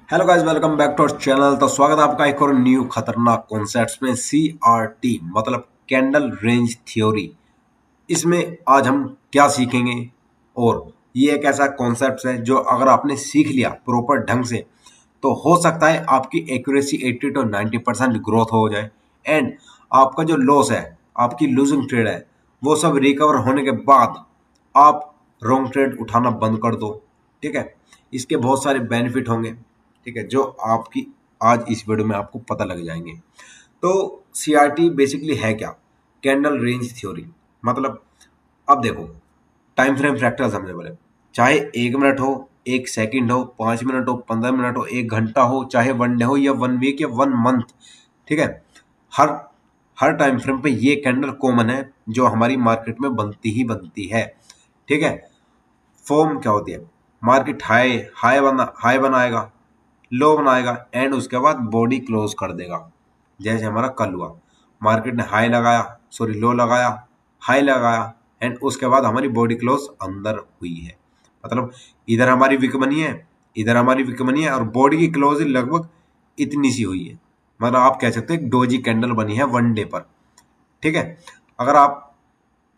Hello guys, welcome back to our channel. तो स्वागत है आपका एक और न्यू खतरनाक कॉन्सेप्ट्स में। CRT मतलब कैंडल रेंज थ्योरी। इसमें आज हम क्या सीखेंगे, और ये एक ऐसा कॉन्सेप्ट है जो अगर आपने सीख लिया प्रॉपर ढंग से तो हो सकता है आपकी एक्यूरेसी 80 to 90% ग्रोथ हो जाए, एंड आपका जो लॉस है, आपकी लूजिंग ट्रेड है, वो सब रिकवर होने के बाद आप रॉन्ग ट्रेड उठाना बंद कर दो। ठीक है, इसके बहुत सारे बेनिफिट होंगे। ठीक है, जो आपकी आज इस वीडियो में आपको पता लग जाएंगे। तो CRT बेसिकली है क्या? कैंडल रेंज थ्योरी मतलब, अब देखो, टाइम फ्रेम फैक्टर समझने वाले, चाहे 1 मिनट हो, 1 सेकंड हो, 5 मिनट हो, 15 मिनट हो, 1 घंटा हो, चाहे 1 डे हो या 1 वीक या 1 मंथ। ठीक है, हर हर टाइम फ्रेम पे ये कैंडल कॉमन है जो हमारी मार्केट में बनती ही बनती है। ठीक है, फॉर्म क्या होती है? मार्केट हाई बनाएगा, लो बनाएगा, एंड उसके बाद बॉडी क्लोज कर देगा। जैसे हमारा कल हुआ, मार्केट ने हाई लगाया, सॉरी लो लगाया, हाई लगाया, एंड उसके बाद हमारी बॉडी क्लोज अंदर हुई है। मतलब इधर हमारी विक बनी है, इधर हमारी विक बनी है, और बॉडी की क्लोज लगभग इतनी सी हुई है। मतलब आप कह सकते हैं डोजी कैंडल बनी है 1 डे पर। ठीक है, अगर आप,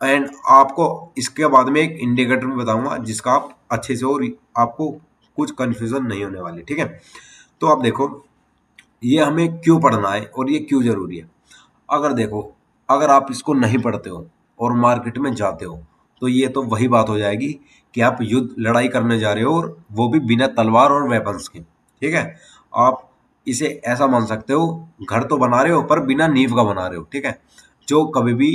एंड आपको इसके बाद में एक इंडिकेटर भी बताऊंगा जिसका आप अच्छे से, और आपको कुछ कंफ्यूजन नहीं होने वाली। ठीक है, तो आप देखो, ये हमें क्यों पढ़ना है और ये क्यों जरूरी है। अगर देखो, अगर आप इसको नहीं पढ़ते हो और मार्केट में जाते हो तो ये तो वही बात हो जाएगी कि आप युद्ध लड़ाई करने जा रहे हो, और वो भी बिना तलवार और वेपन्स के। ठीक है, आप इसे ऐसा मान सकते हो, घर तो बना रहे हो पर बिना नींव का बना रहे हो। ठीक है, जो कभी भी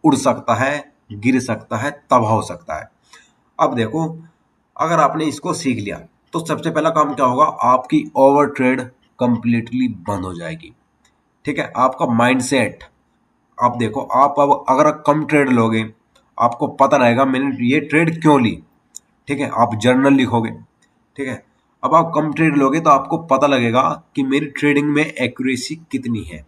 उड़ सकता है, गिर सकता है, तबाह हो सकता है। अब देखो, अगर आपने इसको सीख लिया तो सबसे पहला काम क्या होगा? आपकी ओवर ट्रेड कंप्लीटली बंद हो जाएगी। ठीक है, आपका माइंडसेट, आप देखो, आप अब अगर कम ट्रेड लोगे, आपको पता रहेगा मैंने ये ट्रेड क्यों ली। ठीक है, आप जर्नल लिखोगे। ठीक है, अब आप कम ट्रेड लोगे तो आपको पता लगेगा कि मेरी ट्रेडिंग में एक्यूरेसी कितनी है।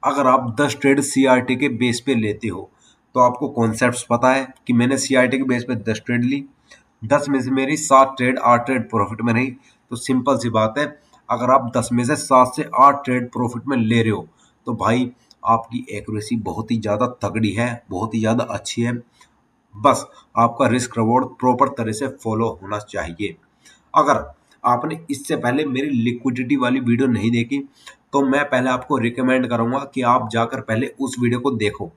अगर आप 10 ट्रेड CRT के बेस पे लेते हो तो आपको कॉन्सेप्ट्स पता है कि मैंने CRT के बेस पे 10 ट्रेड ली, 10 में से मेरी 7 ट्रेड 8 ट्रेड प्रॉफिट में रही। तो सिंपल सी बात है, अगर आप 10 में से 7 से 8 ट्रेड प्रॉफिट में ले रहे हो तो भाई आपकी एक्यूरेसी बहुत ही ज़्यादा तगड़ी है, बहुत ही ज़्यादा अच्छी है। बस आपका रिस्क रिवॉर्ड प्रॉपर तरह से फॉलो होना चाहिए। अगर आपने इससे पहले मेरी लिक्विडिटी वाली वीडियो नहीं देखी तो मैं पहले आपको रिकमेंड करूंगा कि आप जाकर पहले उस वीडियो को देखो।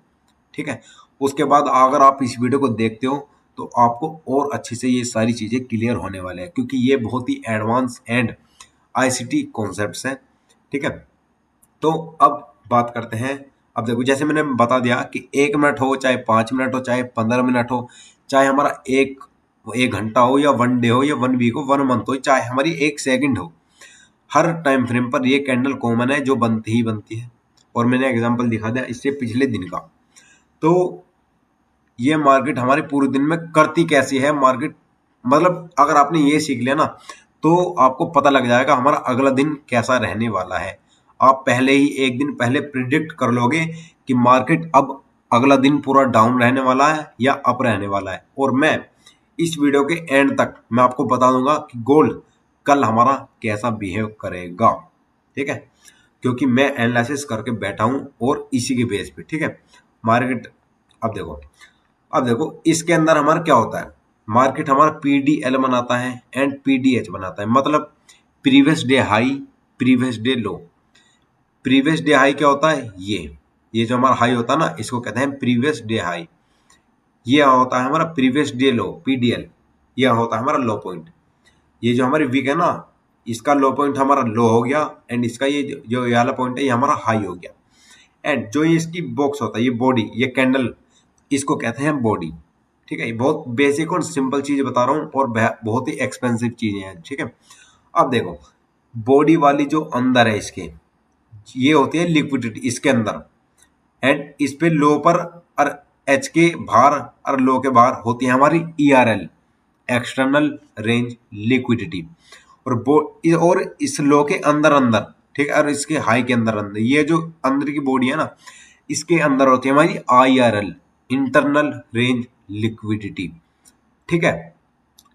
ठीक है, उसके बाद अगर आप इस वीडियो को देखते हो तो आपको और अच्छे से ये सारी चीज़ें क्लियर होने वाले हैं, क्योंकि ये बहुत ही एडवांस एंड ICT कॉन्सेप्ट्स हैं। ठीक है, तो अब बात करते हैं। अब देखो, जैसे मैंने बता दिया कि 1 मिनट हो, चाहे 5 मिनट हो, चाहे 15 मिनट हो, चाहे हमारा एक एक घंटा हो या 1 डे हो या 1 वीक हो, 1 मंथ हो, चाहे हमारी 1 सेकंड हो, हर टाइम फ्रेम पर ये कैंडल कॉमन है जो बनती ही बनती है। और मैंने एग्जांपल दिखा दिया इससे पिछले दिन का। तो ये मार्केट हमारे पूरे दिन में करती कैसी है मार्केट, मतलब अगर आपने ये सीख लिया ना तो आपको पता लग जाएगा हमारा अगला दिन कैसा रहने वाला है। आप पहले ही एक दिन पहले प्रिडिक्ट कर लोगे कि मार्केट अब अगला दिन पूरा डाउन रहने वाला है या अप रहने वाला है। और मैं इस वीडियो के एंड तक मैं आपको बता दूंगा कि गोल्ड कल हमारा कैसा बिहेव करेगा। ठीक है, क्योंकि मैं एनालिसिस करके बैठा हूं और इसी के बेस पे। ठीक है, मार्केट, अब देखो, अब देखो इसके अंदर हमारा क्या होता है। मार्केट हमारा PDL बनाता है एंड PDH बनाता है, मतलब previous day high, previous day लो। प्रीवियस डे हाई क्या होता है? ये जो हमारा हाई होता है ना, इसको कहते हैं प्रीवियस डे हाई। ये होता है हमारा प्रीवियस डे लो, PDL। यह होता है हमारा लो पॉइंट। ये जो हमारी वीक है ना, इसका लो पॉइंट हमारा लो हो गया, एंड इसका ये जो ये वाला पॉइंट है ये हमारा हाई हो गया। एंड जो ये इसकी बॉक्स होता है, ये बॉडी, ये कैंडल, इसको कहते हैं बॉडी। ठीक है, ये बहुत बेसिक और सिंपल चीज बता रहा हूँ और बहुत ही एक्सपेंसिव चीजें हैं। ठीक है, अब देखो, बॉडी वाली जो अंदर है इसके, ये होती है लिक्विडिटी इसके अंदर, एंड इस पे लो पर और एच के बाहर और लो के बाहर होती है हमारी ERL, एक्सटर्नल रेंज लिक्विडिटी। और इस लो के अंदर अंदर, ठीक है, और इसके हाई के अंदर अंदर, ये जो अंदर की बॉडी है ना, इसके अंदर होती है हमारी IRL, इंटरनल रेंज लिक्विडिटी। ठीक है,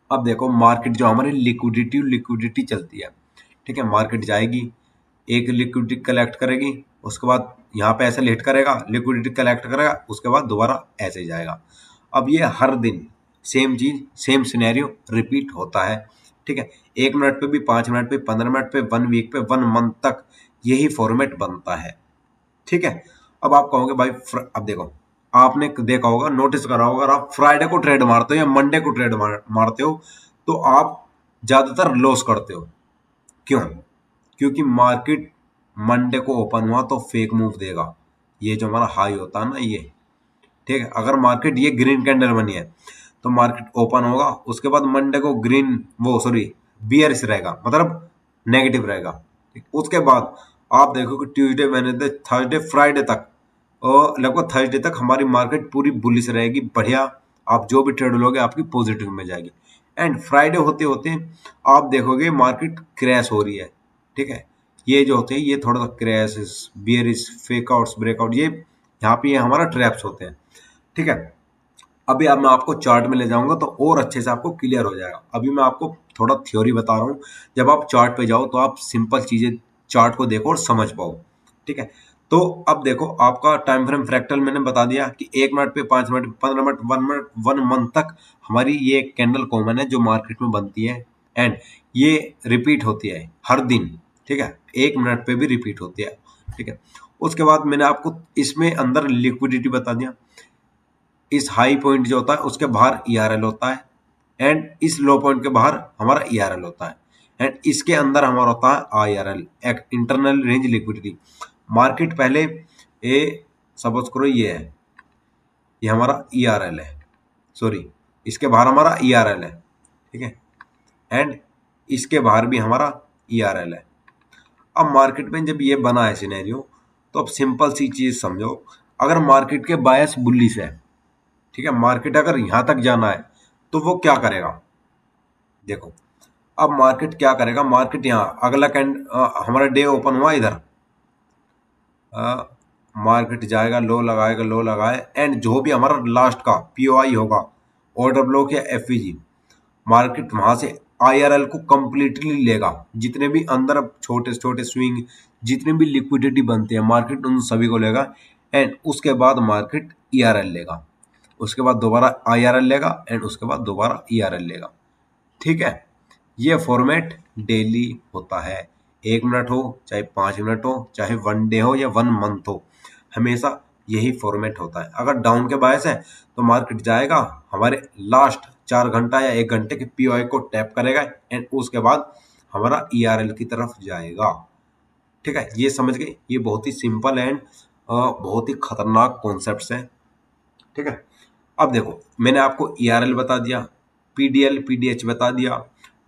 अब देखो मार्केट जो हमारी लिक्विडिटी लिक्विडिटी चलती है। ठीक है, मार्केट जाएगी, एक लिक्विडिटी कलेक्ट करेगी, उसके बाद यहाँ पे ऐसे हिट करेगा, लिक्विडिटी कलेक्ट करेगा, उसके बाद दोबारा ऐसे जाएगा। अब ये हर दिन सेम चीज, सेम सिनेरियो रिपीट होता है। ठीक है, 1 मिनट पे भी, 5 मिनट पे, 15 मिनट पे, 1 वीक पे, 1 मंथ तक यही फॉर्मेट बनता है। ठीक है, अब आप कहोगे भाई अब देखो, आपने देखा होगा, नोटिस करा होगा, अगर आप फ्राइडे को ट्रेड मारते हो या मंडे को ट्रेड मारते हो तो आप ज्यादातर लॉस करते हो। क्यों? क्योंकि मार्केट मंडे को ओपन हुआ तो फेक मूव देगा, ये जो हमारा हाई होता है ना ये। ठीक है, अगर मार्केट ये ग्रीन कैंडल बनी है तो मार्केट ओपन होगा, उसके बाद मंडे को ग्रीन बियरिश रहेगा, मतलब नेगेटिव रहेगा। ठीक, उसके बाद आप देखो कि ट्यूसडे, वेडनेसडे, थर्सडे, फ्राइडे तक और लगभग थर्सडे तक हमारी मार्केट पूरी बुलिश रहेगी, बढ़िया। आप जो भी ट्रेड लोगे आपकी पॉजिटिव में जाएगी। एंड फ्राइडे होते होते आप देखोगे मार्केट क्रैश हो रही है। ठीक है, ये जो होते हैं ये थोड़ा सा क्रैश, बियरिश, फेकआउट्स, ब्रेकआउट, ये यहाँ पे ये हमारा ट्रैप्स होते हैं। ठीक है, अभी अब मैं आपको चार्ट में ले जाऊंगा तो और अच्छे से आपको क्लियर हो जाएगा। अभी मैं आपको थोड़ा थ्योरी बता रहा हूँ, जब आप चार्ट पे जाओ तो आप सिंपल चीजें चार्ट को देखो और समझ पाओ। ठीक है, तो अब देखो आपका टाइम फ्रेम फ्रैक्टल मैंने बता दिया कि 1 मिनट पे, 5 मिनट, 15 मिनट, 1 मिनट, 1 मंथ तक हमारी ये कैंडल कॉमन है जो मार्केट में बनती है एंड ये रिपीट होती है हर दिन। ठीक है, 1 मिनट पे भी रिपीट होती है। ठीक है, उसके बाद मैंने आपको इसमें अंदर लिक्विडिटी बता दिया, इस हाई पॉइंट जो होता है उसके बाहर ईआरएल होता है एंड इस लो पॉइंट के बाहर हमारा ईआरएल होता है एंड इसके अंदर हमारा होता है IRL, internal range liquidity. Market पहले ये सपोज करो ये है, ये हमारा ईआरएल है, सॉरी इसके बाहर हमारा ईआरएल है। ठीक है, एंड इसके बाहर भी हमारा ईआरएल है। अब मार्केट में जब ये बना है सिनेरियो तो अब सिंपल सी चीज समझो, अगर मार्केट के बायस बुलिश है, ठीक है, मार्केट अगर यहां तक जाना है तो वो क्या करेगा, देखो अब मार्केट क्या करेगा, मार्केट यहाँ अगला हमारा डे ओपन हुआ इधर, मार्केट जाएगा, लो लगाएगा, लो लगाए एंड जो भी हमारा लास्ट का पीओआई होगा, ऑर्डर ब्लॉक या एफवीजी, मार्केट वहां से आईआरएल को कंप्लीटली लेगा। जितने भी अंदर अब छोटे छोटे स्विंग, जितने भी लिक्विडिटी बनते हैं मार्केट उन सभी को लेगा एंड उसके बाद मार्केट ईआरएल लेगा, उसके बाद दोबारा आईआरएल लेगा एंड उसके बाद दोबारा ईआरएल लेगा। ठीक है, ये फॉर्मेट डेली होता है, 1 मिनट हो चाहे 5 मिनट हो, चाहे 1 डे हो या 1 मंथ हो, हमेशा यही फॉर्मेट होता है। अगर डाउन के बायस है तो मार्केट जाएगा, हमारे लास्ट 4 घंटा या 1 घंटे के पीओआई को टैप करेगा एंड उसके बाद हमारा ईआरएल की तरफ जाएगा। ठीक है, ये समझ गए, ये बहुत ही सिंपल एंड बहुत ही खतरनाक कॉन्सेप्ट्स है। ठीक है, अब देखो मैंने आपको ईआरएल बता दिया, पीडीएल पीडीएच बता दिया,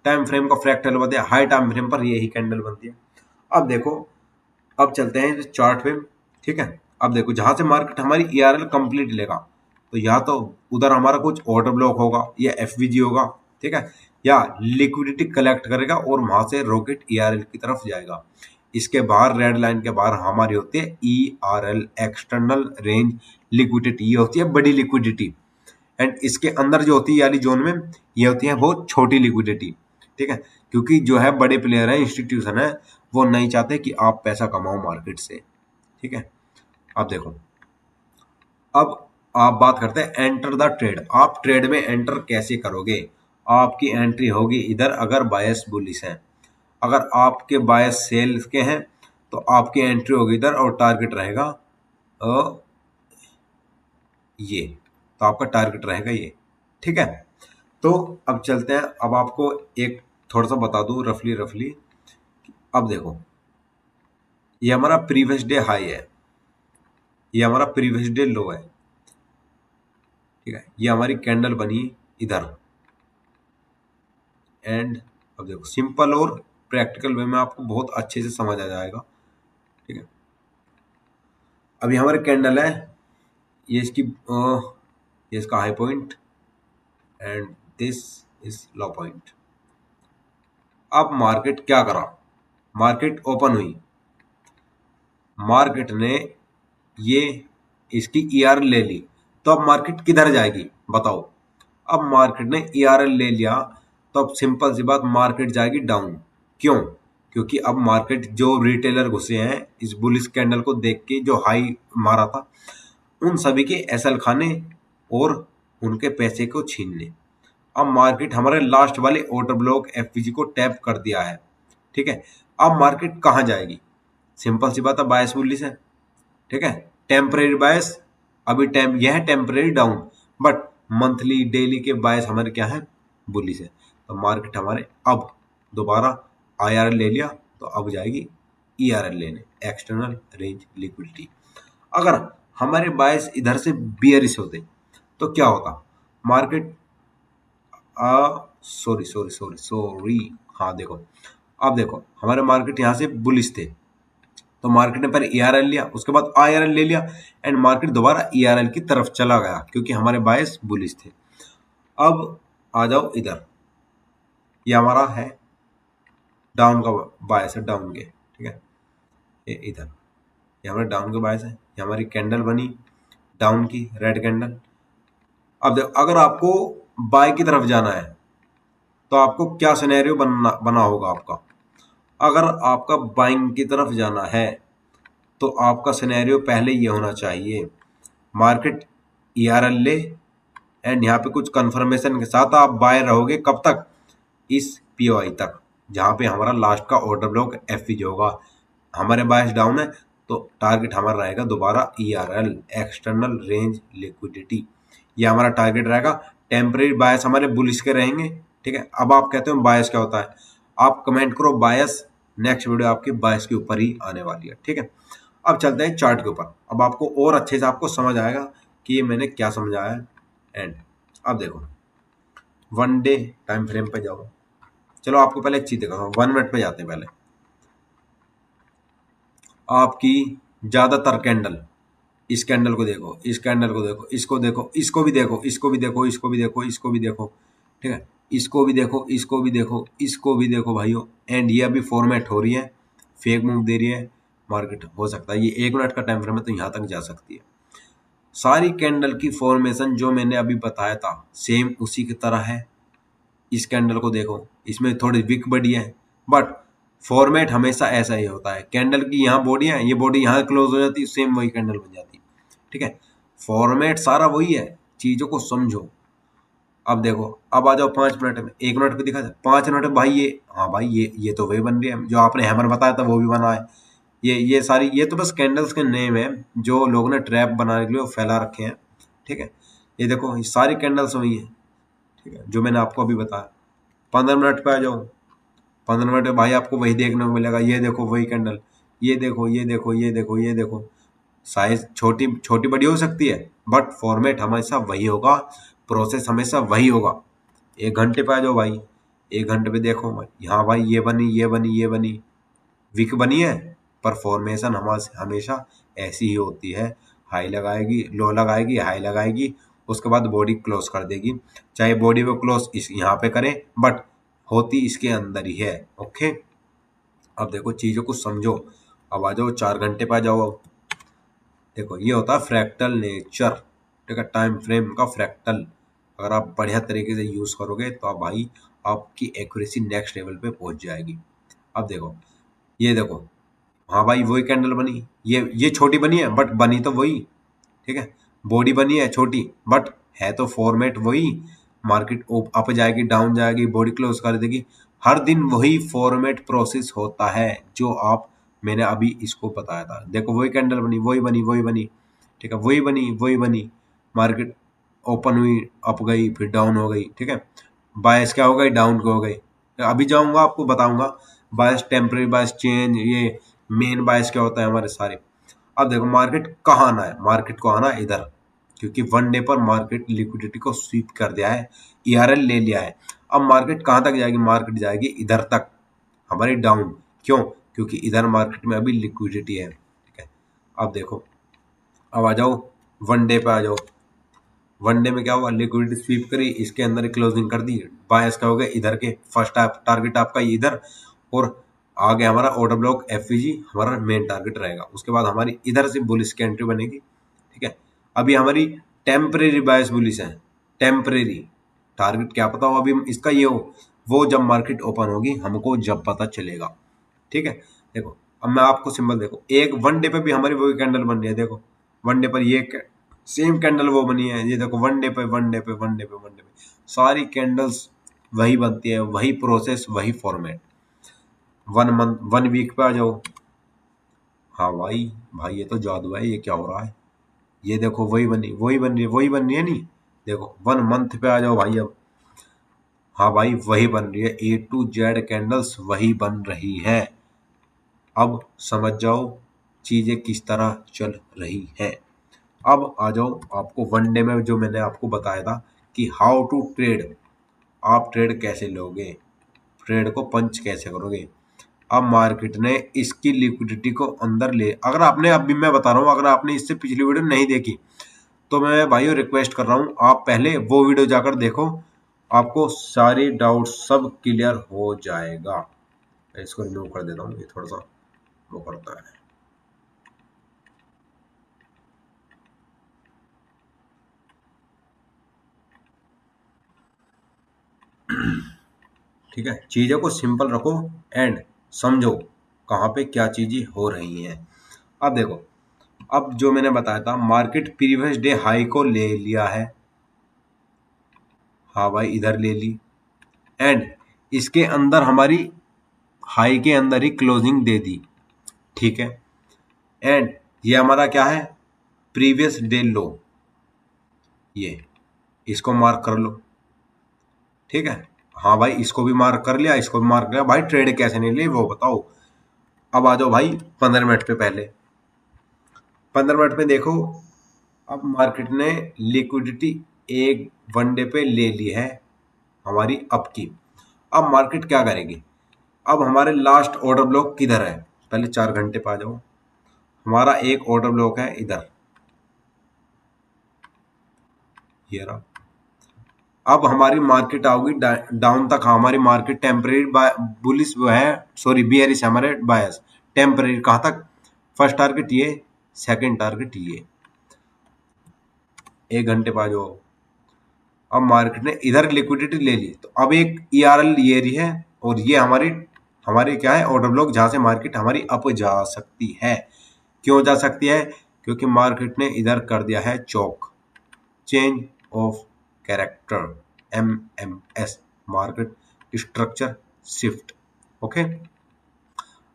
टाइम फ्रेम का फ्रैक्टल बता दिया, हाई टाइम फ्रेम पर यही कैंडल बनती है। अब देखो, अब चलते हैं चार्ट पे। ठीक है, अब देखो जहां से मार्केट हमारी ईआरएल कंप्लीट लेगा तो या तो उधर हमारा कुछ ऑर्डर ब्लॉक होगा या एफवीजी होगा। ठीक है, या लिक्विडिटी कलेक्ट करेगा और वहां से रॉकेट ईआरएल की तरफ जाएगा। इसके बाहर रेड लाइन के बाहर हमारी होती है ईआरएल, एक्सटर्नल रेंज लिक्विडिटी, ये होती है बड़ी लिक्विडिटी एंड इसके अंदर जो होती है यानी जोन में ये होती है बहुत छोटी लिक्विडिटी। ठीक है, क्योंकि जो है बड़े प्लेयर है, इंस्टीट्यूशन है, वो नहीं चाहते कि आप पैसा कमाओ मार्केट से। ठीक है, अब देखो, अब आप बात करते हैं एंटर द ट्रेड। आप ट्रेड में एंटर कैसे करोगे? आपकी एंट्री होगी इधर अगर बायस बुलिश है, अगर आपके बायस सेल के हैं तो आपकी एंट्री होगी इधर और टारगेट रहेगा ये, तो आपका टारगेट रहेगा ये। ठीक है, तो अब चलते हैं, अब आपको एक थोड़ा सा बता दूं रफली। अब देखो ये हमारा प्रीवियस डे हाई है, ये हमारा प्रीवियस डे लो है। ठीक है, ये हमारी कैंडल बनी इधर एंड अब देखो सिंपल और प्रैक्टिकल वे में आपको बहुत अच्छे से समझ आ जाएगा। ठीक है, अभी हमारे कैंडल है, ये इसका high point and this is low point. अब मार्केट क्या करा, मार्केट ओपन हुई, मार्केट ने ये इसकी ईआरएल ले ली, तो अब मार्केट किधर जाएगी बताओ? अब मार्केट ने ईआरएल ले लिया तो अब सिंपल सी बात, मार्केट जाएगी डाउन। क्यों? क्योंकि अब मार्केट जो रिटेलर घुसे हैं इस बुलिश कैंडल को देख के जो हाई मारा था उन सभी के एसएल खाने और उनके पैसे को छीनने। अब मार्केट हमारे लास्ट वाले ऑर्डर ब्लॉक एफपीजी को टैप कर दिया है, ठीक है। अब मार्केट कहाँ जाएगी? सिंपल सी बात है, बायस बुलिश है, ठीक है। टेम्परेरी बायस, अभी यह है temporary down, but monthly daily के बायस हमारे क्या है? बुलिश है। तो मार्केट हमारे अब दोबारा आईआरएल ले लिया तो अब जाएगी ईआरएल लेने, एक्सटर्नल रेंज लिक्विडिटी। अगर हमारे बायस इधर से बियरिश होते तो क्या होता? Market sorry sorry sorry sorry हाँ देखो, अब देखो हमारे मार्केट यहाँ से बुलिश थे तो मार्केट ने पहले ईआरएल लिया, उसके बाद आईआरएल ले लिया एंड मार्केट दोबारा ईआरएल की तरफ चला गया क्योंकि हमारे बायस बुलिश थे। अब आ जाओ इधर, ये हमारा है डाउन का बायस है, डाउन के, ठीक है। ये इधर ये हमारे डाउन के बायस है, ये हमारी कैंडल बनी डाउन की, रेड कैंडल। अब देखो अगर आपको बाय की तरफ जाना है तो आपको क्या सिनेरियो बना होगा आपका? अगर आपका बाइंग की तरफ जाना है तो आपका सिनेरियो पहले ये होना चाहिए, मार्केट ईआरएल ले एंड यहाँ पे कुछ कंफर्मेशन के साथ आप बाय रहोगे कब तक? इस पीओआई तक, जहाँ पे हमारा लास्ट का ऑर्डर ब्लॉक एफपीजी होगा। हमारे बायस डाउन है तो टारगेट हमारा रहेगा दोबारा ईआरएल, एक्सटर्नल रेंज लिक्विडिटी, ये हमारा टारगेट रहेगा। टेम्परेरी बायस हमारे बुलिश के रहेंगे, ठीक है। अब आप कहते हो बायस क्या होता है, आप कमेंट करो बायस, नेक्स्ट वीडियो आपकी बायस के ऊपर ही आने वाली है, ठीक है। अब चलते हैं चार्ट के ऊपर, अब आपको और अच्छे से आपको समझ आएगा कि ये मैंने क्या समझाया है। एंड अब देखो वन डे टाइम फ्रेम पे जाओ, चलो आपको पहले एक चीज दिखाता हूँ, 1 मिनट पे जाते हैं पहले। आपकी ज्यादातर कैंडल, इस कैंडल को देखो, इस कैंडल को देखो, इसको देखो, इसको भी देखो, इसको भी देखो, इसको भी देखो, इसको भी देखो, ठीक है। इसको भी देखो, इसको भी देखो, इसको भी देखो भाइयों। एंड ये अभी फॉर्मेट हो रही है, फेक मूव दे रही है मार्केट, हो सकता है ये 1 मिनट का टाइम फ्रेम है तो यहाँ तक जा सकती है। सारी कैंडल की फॉर्मेशन जो मैंने अभी बताया था सेम उसी की तरह है। इस कैंडल को देखो, इसमें थोड़ी विक बड़ी है बट फॉर्मेट हमेशा ऐसा ही होता है। कैंडल की यहाँ बॉडी है, ये बॉडी यहाँ क्लोज हो जाती है, सेम वही कैंडल बन जाती है, ठीक है। फॉर्मेट सारा वही है, चीजों को समझो। अब देखो, अब आ जाओ 5 मिनट में, 1 मिनट पे दिखा था 5 मिनट में भाई, ये हाँ भाई ये तो वही बन रही है जो आपने हैमर बताया था वो भी बना है। ये सारी ये तो बस कैंडल्स के नेम है जो लोगों ने ट्रैप बनाने के लिए फैला रखे हैं, ठीक है। ये देखो ये सारी कैंडल्स वही है, ठीक है, जो मैंने आपको अभी बताया। 15 मिनट पे आ जाओ, 15 मिनट में भाई आपको वही देखने को मिलेगा, ये देखो वही कैंडल, ये देखो ये देखो ये देखो ये देखो। साइज छोटी छोटी बड़ी हो सकती है बट फॉर्मेट हमेशा वही होगा, प्रोसेस हमेशा वही होगा। 1 घंटे पे आ जाओ भाई, 1 घंटे पे देखो भाई, हाँ भाई ये बनी ये बनी ये बनी, वीक बनी है पर फॉर्मेशन हमेशा ऐसी ही होती है। हाई लगाएगी, लो लगाएगी, हाई लगाएगी, उसके बाद बॉडी क्लोज कर देगी। चाहे बॉडी को क्लोज इस यहाँ पे करे बट होती इसके अंदर ही है, ओके। अब देखो चीजों को समझो, अब आ जाओ 4 घंटे पे आ जाओ। अब देखो ये होता है फ्रैक्टल नेचर, ठीक है, टाइम फ्रेम का फ्रैक्टल। अगर आप बढ़िया तरीके से यूज करोगे तो आप भाई आपकी एक्यूरेसी नेक्स्ट लेवल पे पहुंच जाएगी। अब देखो ये देखो, हाँ भाई वही कैंडल बनी, ये छोटी बनी है बट बनी तो वही, ठीक है। बॉडी बनी है छोटी बट है तो फॉर्मेट वही। मार्केट अप जाएगी, डाउन जाएगी, बॉडी क्लोज कर देगी, हर दिन वही फॉर्मेट प्रोसेस होता है जो आप मैंने अभी इसको बताया था। देखो वही कैंडल बनी, वही बनी, वही बनी, ठीक है, वही बनी वही बनी। मार्केट ओपन हुई, अप गई, फिर डाउन हो गई, ठीक है। बायस क्या हो गई? डाउन को हो गई। अभी जाऊंगा आपको बताऊंगा बायस, टेम्परेरी बायस, चेंज, ये मेन बायस क्या होता है हमारे सारे। अब देखो मार्केट कहाँ आना है, मार्केट को आना है इधर, क्योंकि 1 डे पर मार्केट लिक्विडिटी को स्वीप कर दिया है, ईआरएल ले लिया है। अब मार्केट कहाँ तक जाएगी? मार्केट जाएगी इधर तक, हमारी डाउन। क्यों? क्योंकि इधर मार्केट में अभी लिक्विडिटी है, ठीक है। अब देखो, अब आ जाओ 1 डे पे आ जाओ। 1 डे में क्या हुआ? लिक्विडिटी स्वीप करी, इसके अंदर क्लोजिंग कर दी, बायस का हो गया इधर के, फर्स्ट टारगेट आपका इधर, और आगे हमारा ऑर्डर ब्लॉक एफईजी हमारा मेन टारगेट रहेगा। उसके बाद हमारी इधर से बुलिश की एंट्री बनेगी, ठीक है। अभी हमारी टेम्परेरी बायस बुलिश है, टेम्परेरी टारगेट क्या पता हो अभी इसका ये हो, वो जब मार्केट ओपन होगी हमको जब पता चलेगा। ठीक है। देखो अब मैं आपको सिंबल, देखो एक वन डे पे भी हमारी वही कैंडल बन रही है। देखो वन डे पर ये सेम कैंडल वो बनी है, ये देखो वन डे पे वन डे पे वन डे पे वन डे पे सारी कैंडल्स वही बनती है, वही प्रोसेस, वही format. One month, one week पे आ जाओ। हाँ भाई, भाई ये तो जादू है, ये क्या हो रहा है? ये देखो वही बनी, वही बन रही है, वही बन रही है नहीं। देखो वन मंथ पे आ जाओ भाई अब। हाँ भाई वही बन रही है, ए टू जेड कैंडल्स वही बन रही है। अब समझ जाओ चीजें किस तरह चल रही है। अब आ जाओ आपको वन डे में जो मैंने आपको बताया था कि हाउ टू ट्रेड, आप ट्रेड कैसे लोगे, ट्रेड को पंच कैसे करोगे। अब मार्केट ने इसकी लिक्विडिटी को अंदर ले, अगर आपने, अभी मैं बता रहा हूँ, अगर आपने इससे पिछली वीडियो नहीं देखी तो मैं भाइयों रिक्वेस्ट कर रहा हूँ आप पहले वो वीडियो जाकर देखो, आपको सारी डाउट सब क्लियर हो जाएगा। मैं इसको रिमूव कर देता हूँ, ये थोड़ा सा वो करता है। ठीक है, चीज़ों को सिंपल रखो एंड समझो कहाँ पे क्या चीज़ें हो रही हैं। अब देखो, अब जो मैंने बताया था मार्केट प्रीवियस डे हाई को ले लिया है। हाँ भाई इधर ले ली एंड इसके अंदर हमारी हाई के अंदर ही क्लोजिंग दे दी। ठीक है, एंड ये हमारा क्या है, प्रीवियस डे लो, ये इसको मार्क कर लो। ठीक है, हाँ भाई इसको भी मार्क कर लिया, इसको भी मार्क कर लिया। भाई ट्रेड कैसे नहीं ली वो बताओ। अब आ जाओ भाई 15 मिनट पे, पहले 15 मिनट में देखो, अब मार्केट ने लिक्विडिटी एक वन डे पे ले ली है हमारी अप की। अब मार्केट क्या करेगी, अब हमारे लास्ट ऑर्डर ब्लॉक किधर है, पहले 4 घंटे पे आ जाओ। हमारा एक ऑर्डर ब्लॉक है इधर, ये रहा। अब हमारी मार्केट आओगी डाउन तक। हमारी मार्केट टेम्परेरी बुलिश है, सॉरी बियरिश है, हमारे बायस टेम्परेरी कहाँ तक, फर्स्ट टारगेट ये, सेकंड टारगेट ये। 1 घंटे बाद जो, अब मार्केट ने इधर लिक्विडिटी ले ली तो अब एक ERL ये रही है और ये हमारी हमारी क्या है, ऑर्डर ब्लॉक, जहां से मार्केट हमारी अप जा सकती है। क्यों जा सकती है, क्योंकि मार्केट ने इधर कर दिया है चौक, change of character, MMS, market structure shift. Okay,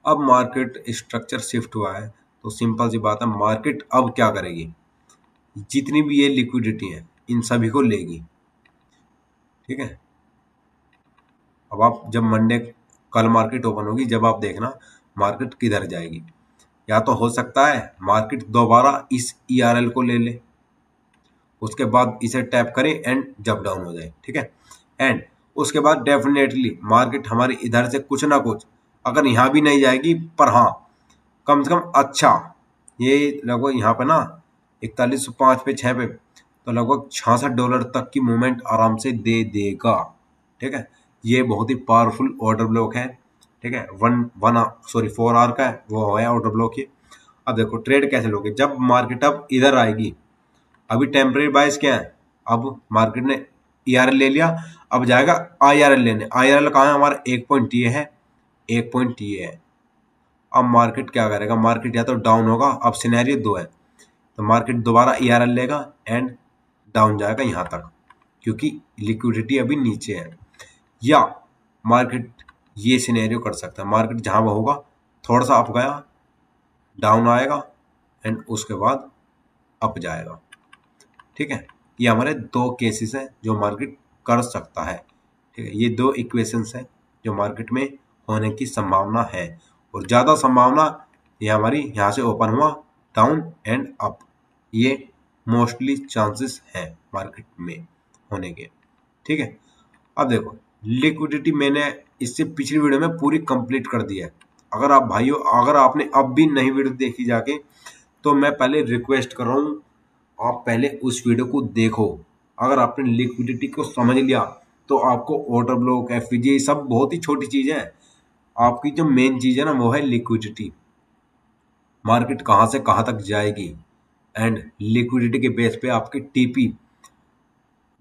अब मार्केट स्ट्रक्चर शिफ्ट हुआ है तो सिंपल सी बात है, मार्केट अब क्या करेगी, जितनी भी ये लिक्विडिटी है इन सभी को लेगी। ठीक है, अब आप जब मंडे, कल मार्केट ओपन होगी, जब आप देखना मार्केट किधर जाएगी। या तो हो सकता है मार्केट दोबारा इस ERL को ले ले, उसके बाद इसे टैप करें एंड जब डाउन हो जाए। ठीक है, एंड उसके बाद डेफिनेटली मार्केट हमारी इधर से कुछ ना कुछ, अगर यहाँ भी नहीं जाएगी पर हाँ कम से कम अच्छा, ये लगभग यहाँ पे ना 4105 पे 6 पे तो लगभग $66 तक की मूवमेंट आराम से दे देगा। ठीक है, ये बहुत ही पावरफुल ऑर्डर ब्लॉक है। ठीक है, वन वन सॉरी 4 आवर का है वो है ऑर्डर ब्लॉक ये। अब देखो ट्रेड कैसे लोगे, जब मार्केट अब इधर आएगी, अभी टेम्परेरी बाइस क्या है, अब मार्केट ने ERL ले लिया, अब जाएगा IRL लेने। IRL कहाँ है हमारा, एक पॉइंट ये है, एक पॉइंट ये है। अब मार्केट क्या करेगा, मार्केट या तो डाउन होगा, अब सिनेरियो दो है, तो मार्केट दोबारा ERL लेगा एंड डाउन जाएगा यहाँ तक, क्योंकि लिक्विडिटी अभी नीचे है। या मार्केट ये सिनेरियो कर सकता है, मार्केट जहाँ वो होगा थोड़ा सा अप गया, डाउन आएगा एंड उसके बाद अप जाएगा। ठीक है, ये हमारे दो केसेस हैं जो मार्केट कर सकता है। ठीक है, ये दो इक्वेशंस हैं जो मार्केट में होने की संभावना है, और ज़्यादा संभावना ये हमारी यहाँ से ओपन हुआ डाउन एंड अप, ये मोस्टली चांसेस हैं मार्केट में होने के। ठीक है, अब देखो लिक्विडिटी मैंने इससे पिछली वीडियो में पूरी कंप्लीट कर दी है। अगर आप भाइयों, अगर आपने अब भी नहीं वीडियो देखी जाके, तो मैं पहले रिक्वेस्ट कर रहा हूँ आप पहले उस वीडियो को देखो। अगर आपने लिक्विडिटी को समझ लिया तो आपको ऑर्डर ब्लॉक, FVG सब बहुत ही छोटी चीज़ है। आपकी जो मेन चीज़ है ना वो है लिक्विडिटी, मार्केट कहाँ से कहाँ तक जाएगी एंड लिक्विडिटी के बेस पे आपकी TP।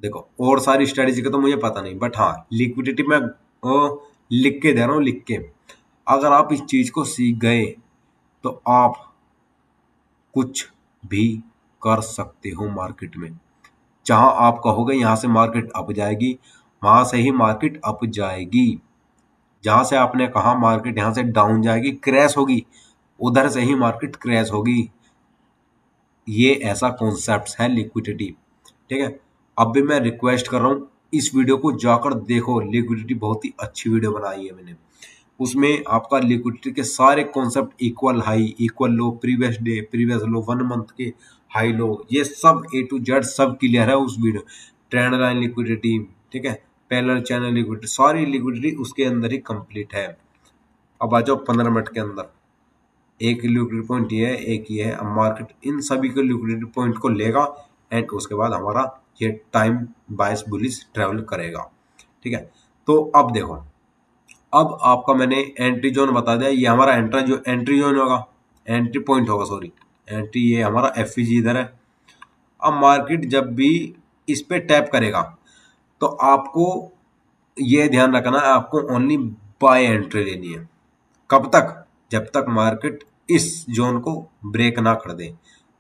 देखो और सारी स्ट्रेटेजी का तो मुझे पता नहीं, बट हाँ लिक्विडिटी में लिख के दे रहा हूँ, लिख के। अगर आप इस चीज को सीख गए तो आप कुछ भी कर सकते हो मार्केट में। जहां आप कहोगे यहां से मार्केट अप जाएगी, वहां से ही मार्केट अप जाएगी। जहां से आपने कहा मार्केट यहां से डाउन जाएगी, क्रैश होगी, उधर से ही मार्केट क्रैश होगी। ये ऐसा कॉन्सेप्ट है लिक्विडिटी। ठीक है, अब भी मैं रिक्वेस्ट कर रहा हूँ इस वीडियो को जाकर देखो। लिक्विडिटी बहुत ही अच्छी वीडियो बनाई है मैंने। उसमें आपका लिक्विडिटी के सारे concept, equal high, equal low, previous day, previous low, 1 month के हाई लो, ये सब ए टू जेड सब क्लियर है उस वीडियो। ट्रेंड लाइन लिक्विडिटी, ठीक है, पैरेलल चैनल लिक्विडिटी, सारी लिक्विडिटी उसके अंदर ही कंप्लीट है। अब आ जाओ 15 मिनट के अंदर। एक लिक्विडिटी पॉइंट ये है, एक ये है। अब मार्केट इन सभी के लिक्विडिटी पॉइंट को लेगा एंड उसके बाद हमारा ये टाइम बायस बुलिश ट्रेवल करेगा। ठीक है, तो अब देखो, अब आपका मैंने एंट्री जोन बता दिया। ये हमारा एंट्री जोन होगा, एंट्री पॉइंट होगा, सॉरी एंट्री, ये हमारा एफईजी इधर है। अब मार्केट जब भी इस पे टैप करेगा तो आपको ये ध्यान रखना है, आपको ओनली बाय एंट्री लेनी है। कब तक? जब तक मार्केट इस जोन को ब्रेक ना कर दे।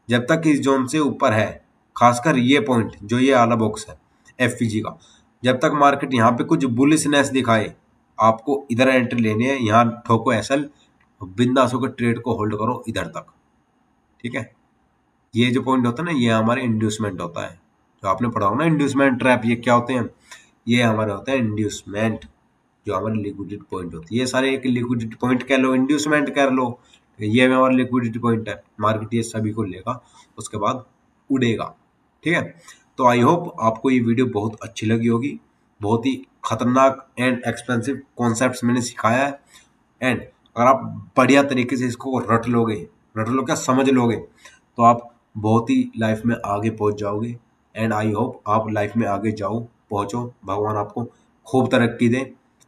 जब तक इस जोन से ऊपर है, खासकर ये पॉइंट जो ये आला बॉक्स है एफईजी का, जब तक मार्केट यहाँ पे कुछ बुलिशनेस दिखाए, आपको इधर एंट्री लेनी है। यहाँ ठोको एसएल, बिंदास होकर ट्रेड को होल्ड करो इधर तक। ठीक है, ये जो पॉइंट होता है ना, ये हमारे इंड्यूसमेंट होता है। जो आपने पढ़ा होगा ना इंड्यूसमेंट ट्रैप, ये क्या होते हैं? ये हमारे होते हैं इंड्यूसमेंट, जो हमारी लिक्विडिटी पॉइंट होती है। ये सारे एक लिक्विडिटी पॉइंट कह लो, इंड्यूसमेंट कह लो, ये हमारा लिक्विडिटी पॉइंट है। मार्केट ये सभी को लेगा, उसके बाद उड़ेगा। ठीक है, तो आई होप आपको ये वीडियो बहुत अच्छी लगी होगी। बहुत ही खतरनाक एंड एक्सपेंसिव कॉन्सेप्ट्स मैंने सिखाया है। एंड अगर आप बढ़िया तरीके से इसको रट लो क्या, समझ लोगे, तो आप बहुत ही लाइफ में आगे पहुंच जाओगे। एंड आई होप आप लाइफ में आगे जाओ, पहुंचो, भगवान आपको खूब तरक्की दे।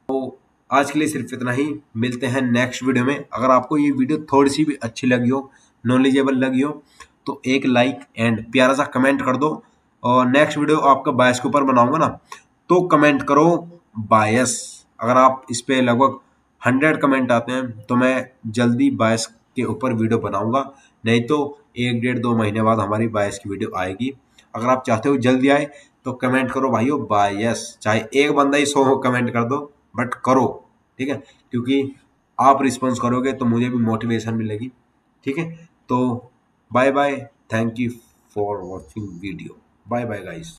तो आज के लिए सिर्फ इतना ही, मिलते हैं नेक्स्ट वीडियो में। अगर आपको ये वीडियो थोड़ी सी भी अच्छी लगी हो, नॉलेजेबल लगी हो, तो एक लाइक एंड प्यारा सा कमेंट कर दो। और नेक्स्ट वीडियो आपका बायस के ऊपर बनाऊंगा ना, तो कमेंट करो बायस। अगर आप इस पे लगभग 100 कमेंट आते हैं तो मैं जल्दी बायस के ऊपर वीडियो बनाऊंगा। नहीं तो 1 डेढ़ 2 महीने बाद हमारी बायस की वीडियो आएगी। अगर आप चाहते हो जल्दी आए तो कमेंट करो भाइयों बायस, चाहे एक बंदा ही 100 कमेंट कर दो, बट करो। ठीक है, क्योंकि आप रिस्पॉन्स करोगे तो मुझे भी मोटिवेशन मिलेगी। ठीक है, तो bye bye, thank you for watching video, bye bye guys.